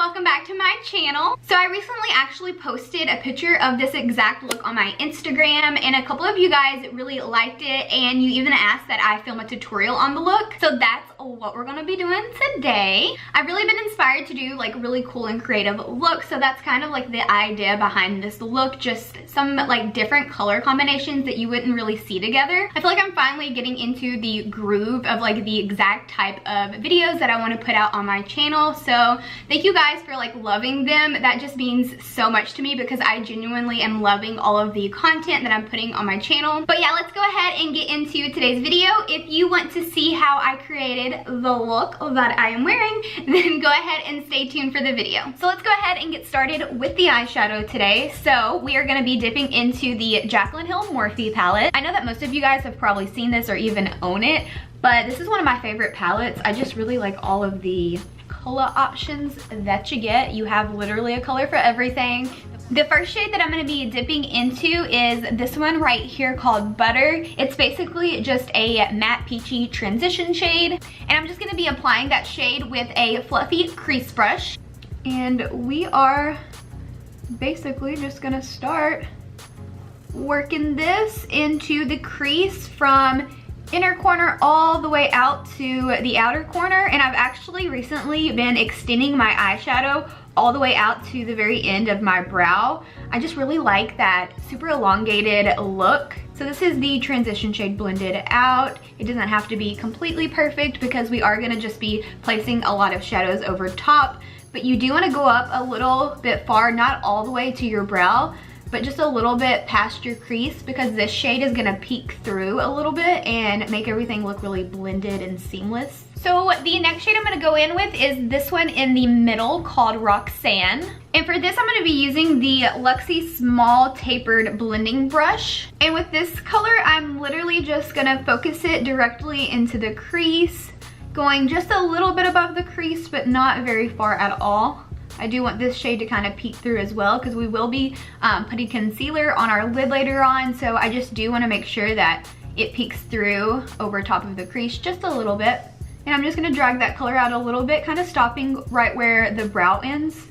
welcome back to my channel. So I recently actually posted a picture of this exact look on my Instagram, and a couple of you guys really liked it, and you even asked that I film a tutorial on the look. So that's what we're gonna be doing today. I've really been inspired to do like really cool and creative looks, so that's kind of like the idea behind this look, just some like different color combinations that you wouldn't really see together. I feel like I'm finally getting into the groove of like the exact type of videos that I want to put out on my channel. So thank you guys for like loving them. That just means so much to me because I genuinely am loving all of the content that I'm putting on my channel. But yeah, let's go ahead and get into today's video. If you want to see how I created the look that I am wearing, then go ahead and stay tuned for the video. So let's go ahead and get started with the eyeshadow today. So we are going to be dipping into the Jaclyn Hill Morphe palette. I know that most of you guys have probably seen this or even own it, but this is one of my favorite palettes. I just really like all of the color options that you get. You have literally a color for everything. The first shade that I'm going to be dipping into is this one right here called Butter. It's basically just a matte peachy transition shade, and I'm just going to be applying that shade with a fluffy crease brush. And we are basically just going to start working this into the crease from inner corner all the way out to the outer corner. And I've actually recently been extending my eyeshadow all the way out to the very end of my brow. I just really like that super elongated look. So this is the transition shade blended out. It doesn't have to be completely perfect because we are gonna just be placing a lot of shadows over top, but you do wanna go up a little bit far, not all the way to your brow, but just a little bit past your crease, because this shade is gonna peek through a little bit and make everything look really blended and seamless. So the next shade I'm gonna go in with is this one in the middle called Roxann. And for this, I'm gonna be using the Luxie Small Tapered Blending Brush. And with this color, I'm literally just gonna focus it directly into the crease, going just a little bit above the crease, but not very far at all. I do want this shade to kind of peek through as well, because we will be putting concealer on our lid later on. So I just do wanna make sure that it peeks through over top of the crease just a little bit. And I'm just gonna drag that color out a little bit, kind of stopping right where the brow ends.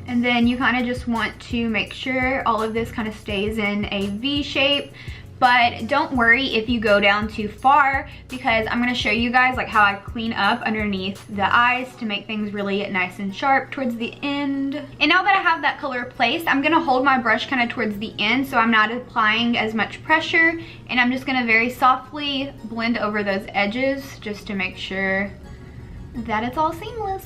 And then you kind of just want to make sure all of this kind of stays in a V shape. But don't worry if you go down too far, because I'm gonna show you guys like how I clean up underneath the eyes to make things really nice and sharp towards the end. And now that I have that color placed, I'm gonna hold my brush kind of towards the end so I'm not applying as much pressure, and I'm just gonna very softly blend over those edges just to make sure that it's all seamless.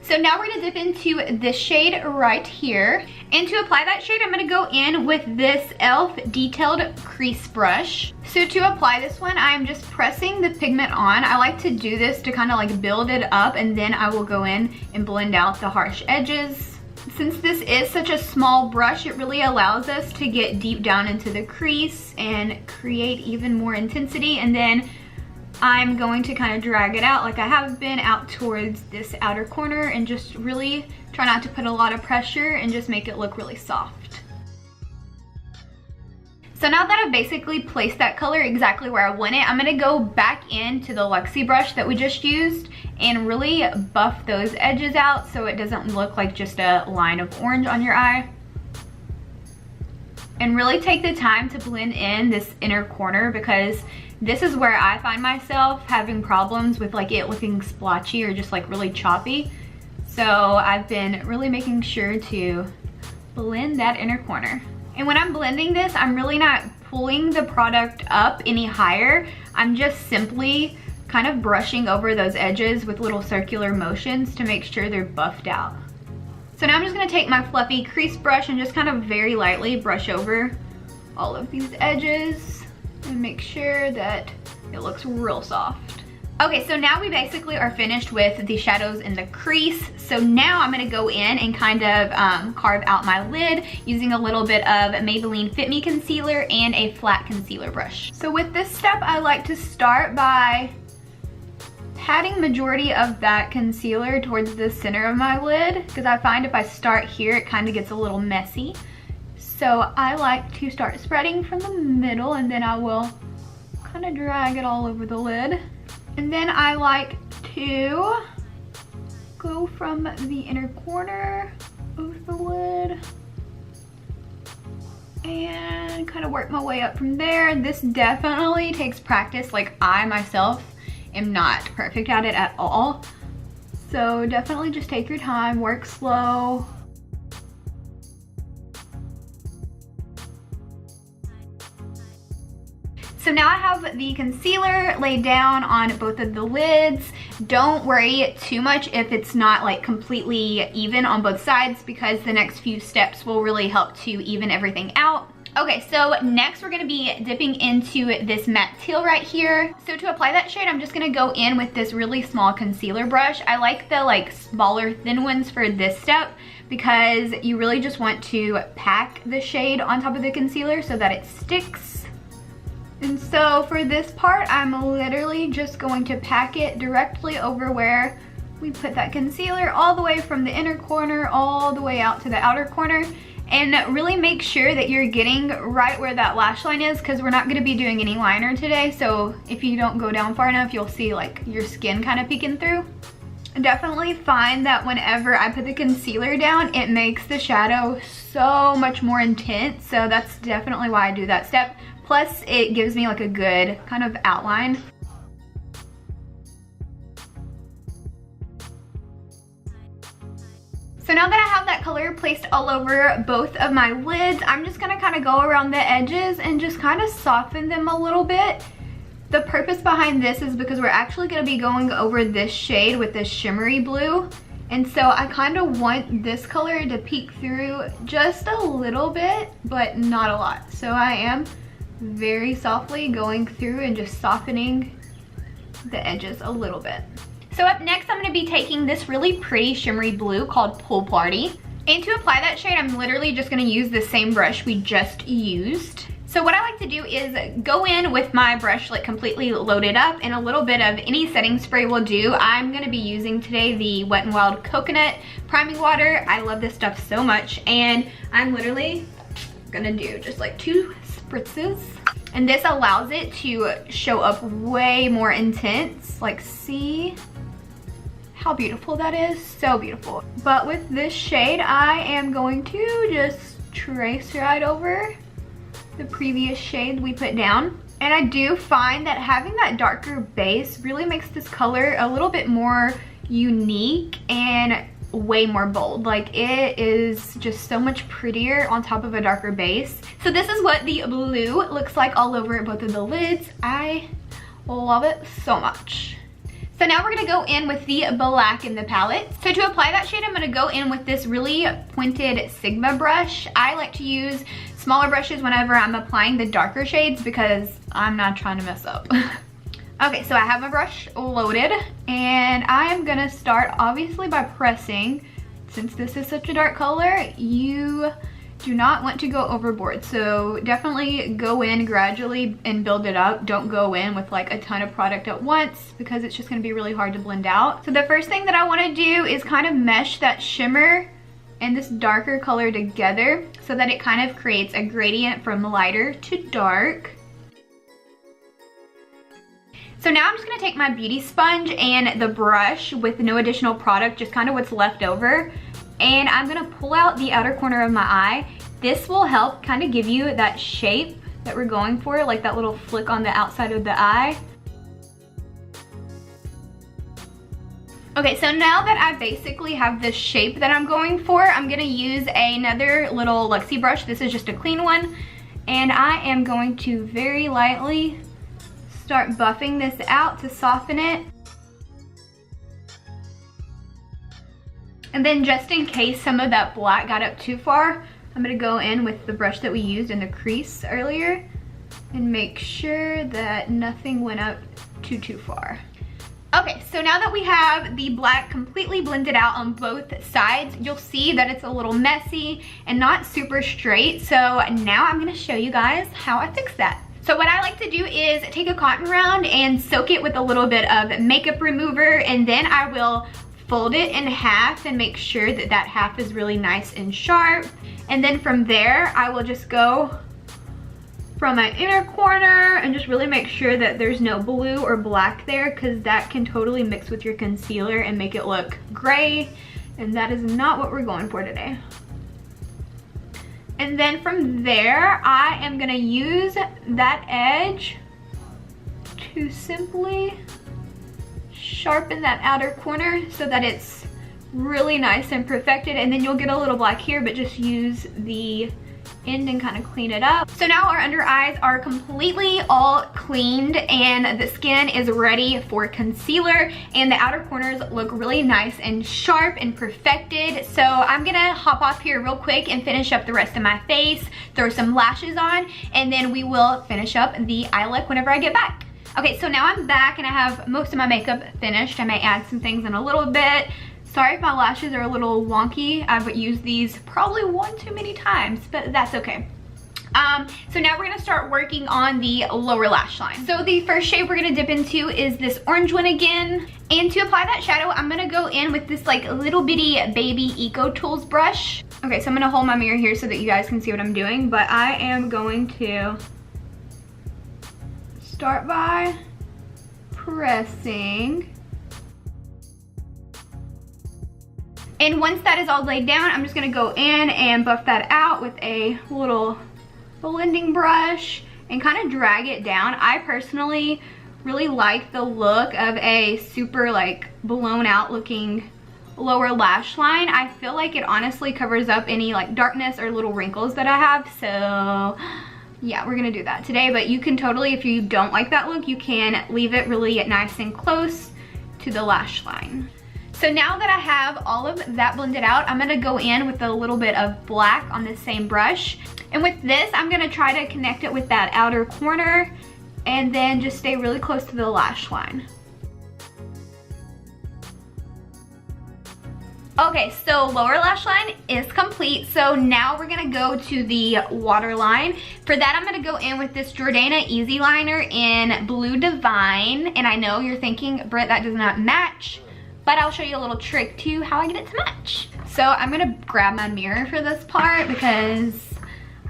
So now we're gonna dip into this shade right here. And to apply that shade, I'm gonna go in with this e.l.f. Detailed Crease Brush. So to apply this one, I'm just pressing the pigment on. I like to do this to kind of like build it up, and then I will go in and blend out the harsh edges. Since this is such a small brush, it really allows us to get deep down into the crease and create even more intensity. And then I'm going to kind of drag it out like I have been out towards this outer corner, and just really try not to put a lot of pressure and just make it look really soft. So now that I've basically placed that color exactly where I want it, I'm gonna go back into the Luxie brush that we just used and really buff those edges out so it doesn't look like just a line of orange on your eye. And really take the time to blend in this inner corner, because this is where I find myself having problems with like it looking splotchy or just like really choppy. So I've been really making sure to blend that inner corner. And when I'm blending this, I'm really not pulling the product up any higher. I'm just simply kind of brushing over those edges with little circular motions to make sure they're buffed out. So now I'm just gonna take my fluffy crease brush and just kind of very lightly brush over all of these edges and make sure that it looks real soft. Okay, so now we basically are finished with the shadows in the crease. So now I'm gonna go in and kind of carve out my lid using a little bit of Maybelline Fit Me concealer and a flat concealer brush. So with this step, I like to start by patting majority of that concealer towards the center of my lid, because I find if I start here, it kind of gets a little messy. So I like to start spreading from the middle, and then I will kind of drag it all over the lid. And then I like to go from the inner corner of the lid and kind of work my way up from there. This definitely takes practice. Like, I myself am not perfect at it at all. So definitely just take your time, work slow. So now I have the concealer laid down on both of the lids. Don't worry too much if it's not like completely even on both sides, because the next few steps will really help to even everything out. Okay, so next we're gonna be dipping into this matte teal right here. So to apply that shade, I'm just gonna go in with this really small concealer brush. I like the like smaller thin ones for this step because you really just want to pack the shade on top of the concealer so that it sticks. And so for this part, I'm literally just going to pack it directly over where we put that concealer, all the way from the inner corner all the way out to the outer corner. And really make sure that you're getting right where that lash line is, because we're not going to be doing any liner today. So if you don't go down far enough, you'll see like your skin kind of peeking through. I definitely find that whenever I put the concealer down, it makes the shadow so much more intense. So that's definitely why I do that step. Plus it gives me like a good kind of outline. So now that I have that color placed all over both of my lids, I'm just gonna kind of go around the edges and just kind of soften them a little bit. The purpose behind this is because we're actually gonna be going over this shade with this shimmery blue. And so I kind of want this color to peek through just a little bit, but not a lot. So I am very softly going through and just softening the edges a little bit. So up next, I'm gonna be taking this really pretty shimmery blue called Pool Party. And to apply that shade, I'm literally just gonna use the same brush we just used. So what I like to do is go in with my brush like completely loaded up, and a little bit of any setting spray will do. I'm gonna be using today the Wet n Wild Coconut Priming Water. I love this stuff so much, and I'm literally gonna do just like 2 spritzes. And this allows it to show up way more intense. Like, see how beautiful that is? So beautiful. But with this shade, I am going to just trace right over the previous shade we put down. And I do find that having that darker base really makes this color a little bit more unique and way more bold. Like, it is just so much prettier on top of a darker base. So this is what the blue looks like all over both of the lids. I love it so much. So now we're gonna go in with the black in the palette. So to apply that shade, I'm gonna go in with this really pointed Sigma brush. I like to use smaller brushes whenever I'm applying the darker shades because I'm not trying to mess up. Okay, so I have my brush loaded, and I am gonna start obviously by pressing. Since this is such a dark color, you do not want to go overboard. So definitely go in gradually and build it up. Don't go in with like a ton of product at once because it's just gonna be really hard to blend out. So the first thing that I wanna do is kind of mesh that shimmer and this darker color together so that it kind of creates a gradient from lighter to dark. So now I'm just gonna take my beauty sponge and the brush with no additional product, just kind of what's left over, and I'm gonna pull out the outer corner of my eye. This will help kind of give you that shape that we're going for, like that little flick on the outside of the eye. Okay, so now that I basically have the shape that I'm going for, I'm gonna use another little Luxie brush. This is just a clean one, and I am going to very lightly start buffing this out to soften it. And then just in case some of that black got up too far, I'm gonna go in with the brush that we used in the crease earlier and make sure that nothing went up too far. Okay, so now that we have the black completely blended out on both sides, you'll see that it's a little messy and not super straight. So now I'm gonna show you guys how I fix that. So what I like to do is take a cotton round and soak it with a little bit of makeup remover, and then I will fold it in half and make sure that that half is really nice and sharp. And then from there, I will just go from my inner corner and just really make sure that there's no blue or black there, because that can totally mix with your concealer and make it look gray, and that is not what we're going for today. And then from there, I am gonna use that edge to simply sharpen that outer corner so that it's really nice and perfected, and then you'll get a little black here, but just use the end and kind of clean it up. So now our under eyes are completely all cleaned and the skin is ready for concealer, and the outer corners look really nice and sharp and perfected. So I'm gonna hop off here real quick and finish up the rest of my face, throw some lashes on, and then we will finish up the eye look whenever I get back. Okay, so now I'm back and I have most of my makeup finished. I may add some things in a little bit. Sorry if my lashes are a little wonky. I've used these probably one too many times, but that's okay. So now we're gonna start working on the lower lash line. So the first shade we're gonna dip into is this orange one again. And to apply that shadow, I'm gonna go in with this like little bitty baby Eco Tools brush. Okay, so I'm gonna hold my mirror here so that you guys can see what I'm doing, but I am going to start by pressing. And once that is all laid down, I'm just gonna go in and buff that out with a little blending brush and kind of drag it down. I personally really like the look of a super like blown out looking lower lash line. I feel like it honestly covers up any like darkness or little wrinkles that I have. So yeah, we're gonna do that today, but you can totally, if you don't like that look, you can leave it really nice and close to the lash line. So now that I have all of that blended out, I'm gonna go in with a little bit of black on the same brush. And with this, I'm gonna try to connect it with that outer corner and then just stay really close to the lash line. Okay, so lower lash line is complete. So now we're gonna go to the waterline. For that, I'm gonna go in with this Jordana Easy Liner in Blue Divine. And I know you're thinking, Britt, that does not match, but I'll show you a little trick to how I get it to match. So I'm gonna grab my mirror for this part because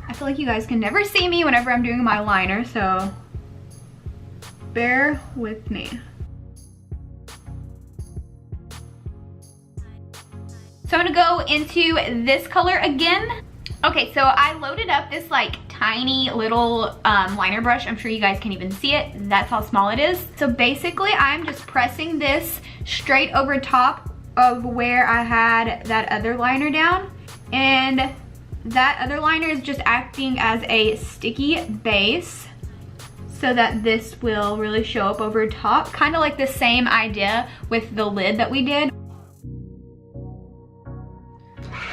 I feel like you guys can never see me whenever I'm doing my liner, so bear with me. So I'm gonna go into this color again. Okay, so I loaded up this like tiny little liner brush. I'm sure you guys can even see it. That's how small it is. So basically I'm just pressing this straight over top of where I had that other liner down. And that other liner is just acting as a sticky base so that this will really show up over top. Kind of like the same idea with the lid that we did.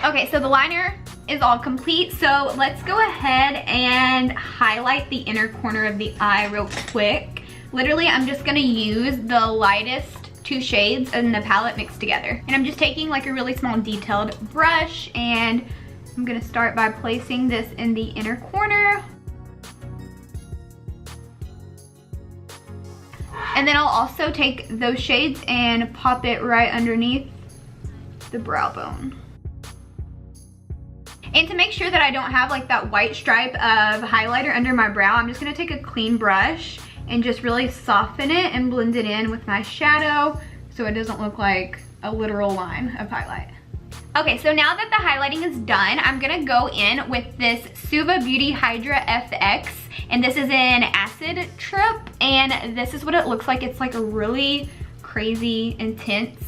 Okay, so the liner is all complete. So let's go ahead and highlight the inner corner of the eye real quick. Literally, I'm just gonna use the lightest two shades in the palette mixed together. And I'm just taking like a really small detailed brush and I'm gonna start by placing this in the inner corner. And then I'll also take those shades and pop it right underneath the brow bone. And to make sure that I don't have like that white stripe of highlighter under my brow, I'm just gonna take a clean brush and just really soften it and blend it in with my shadow so it doesn't look like a literal line of highlight. Okay, so now that the highlighting is done, I'm gonna go in with this Suva Beauty Hydra Fx, and this is in Acid Trip, and this is what it looks like. It's like a really crazy, intense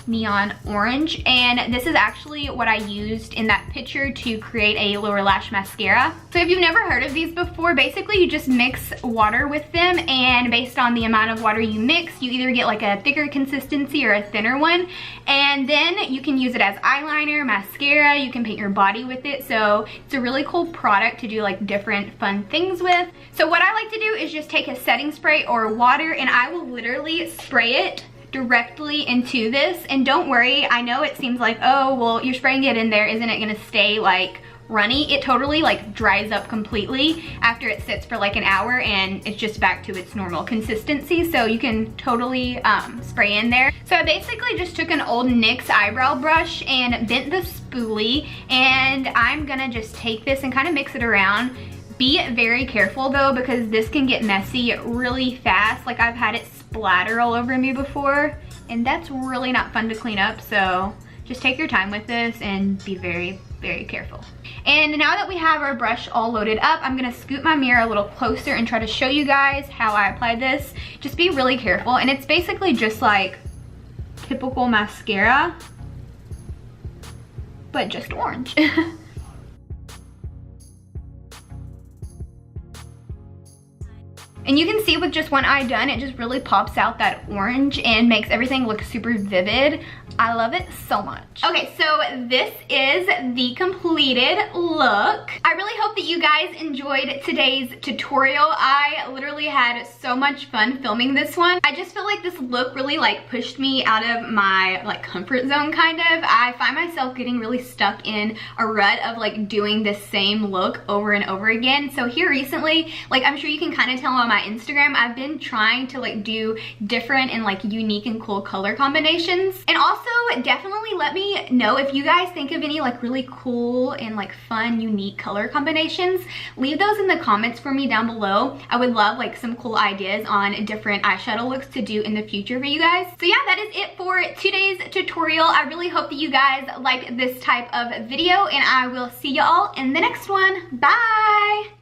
neon orange, and this is actually what I used in that picture to create a lower lash mascara. So if you've never heard of these before, basically you just mix water with them, and based on the amount of water you mix, you either get like a thicker consistency or a thinner one, and then you can use it as eyeliner, mascara, you can paint your body with it. So it's a really cool product to do like different fun things with. So what I like to do is just take a setting spray or water, and I will literally spray it directly into this. And don't worry, I know it seems like, oh well, you're spraying it in there, isn't it gonna stay like runny? It totally like dries up completely after it sits for like an hour, and it's just back to its normal consistency, so you can totally spray in there. So I basically just took an old NYX eyebrow brush and bent the spoolie, and I'm gonna just take this and kind of mix it around, Be very careful though, because this can get messy really fast. Like I've had it splatter all over me before, and that's really not fun to clean up. So just take your time with this and be very, very careful. And now that we have our brush all loaded up, I'm gonna scoot my mirror a little closer and try to show you guys how I applied this. Just be really careful. And it's basically just like typical mascara, but just orange. And you can see with just one eye done, it just really pops out that orange and makes everything look super vivid. I love it so much. Okay, so this is the completed look. I really hope that you guys enjoyed today's tutorial. I literally had so much fun filming this one. I just feel like this look really like pushed me out of my like comfort zone kind of. I find myself getting really stuck in a rut of like doing the same look over and over again. So here recently, like I'm sure you can kind of tell on my Instagram, I've been trying to like do different and like unique and cool color combinations. And also definitely let me know if you guys think of any like really cool and like fun unique color combinations. Leave those in the comments for me down below. I would love like some cool ideas on different eyeshadow looks to do in the future for you guys. So yeah, that is it for today's tutorial. I really hope that you guys liked this type of video, and I will see y'all in the next one. Bye!